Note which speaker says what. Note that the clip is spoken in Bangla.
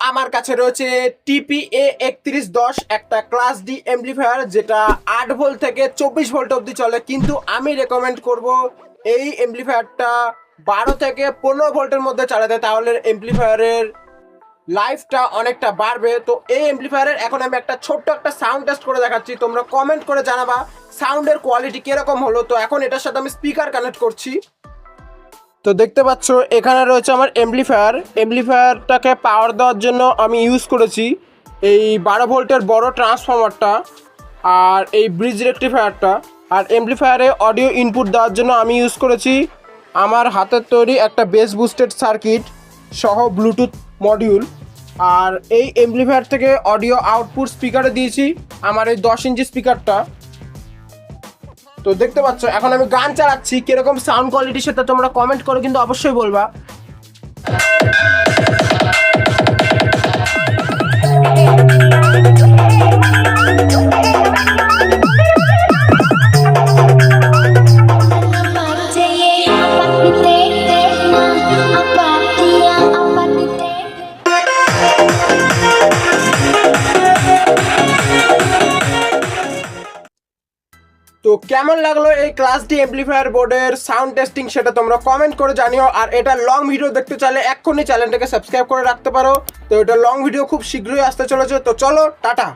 Speaker 1: আমার কাছে রয়েছে টিপিএ 3110 একটা ক্লাস ডি এমপ্লিফায়ার, যেটা 8 ভোল্ট থেকে 24 ভোল্ট অবধি চলে। কিন্তু আমি রেকমেন্ড করব এই এমপ্লিফায়ারটা 12 থেকে 15 ভোল্টের মধ্যে চালাতে, তাহলে এমপ্লিফায়ারের লাইফটা অনেকটা বাড়বে। তো এই এমপ্লিফায়ারের এখন আমি একটা ছোট্ট একটা সাউন্ড টেস্ট করে দেখাচ্ছি, তোমরা কমেন্ট করে জানাবা সাউন্ডের কোয়ালিটি কিরকম হলো। তো এখন এটার সাথে আমি স্পিকার কানেক্ট করছি। তো দেখতে পাচ্ছ এখানে রয়েছে আমার এমপ্লিফায়ারটাকে পাওয়ার দেওয়ার জন্য আমি ইউজ করেছি এই 12 ভোল্টের বড় ট্রান্সফর্মারটা আর এই ব্রিজ রেকটিফায়ারটা। আর এমপ্লিফায়ারে অডিও ইনপুট দেওয়ার জন্য আমি ইউজ করেছি আমার হাতের তৈরি একটা বেস বুস্টেড সার্কিট সহ ব্লুটুথ মডিউল। আর এই এমপ্লিফায়ার থেকে অডিও আউটপুট স্পিকারে দিয়েছি আমার এই 10 ইঞ্চি স্পিকারটা। তো দেখতে পাচ্ছ এখন আমি গান চালাচ্ছি, কিরকম সাউন্ড কোয়ালিটি সেটা তোমরা কমেন্ট করে কিন্তু অবশ্যই বলবা। তো কেমন লাগলো এই ক্লাস ডি এমপ্লিফায়ার বোর্ডের সাউন্ড টেস্টিং সেটা তোমরা কমেন্ট করে জানিও। আর এটা লং ভিডিও দেখতে চাইলে এক্ষুনি চ্যানেলটাকে সাবস্ক্রাইব করে রাখতে পারো। তো এটা লং ভিডিও খুব শীঘ্রই আসতে চলেছে। তো চলো টাটা।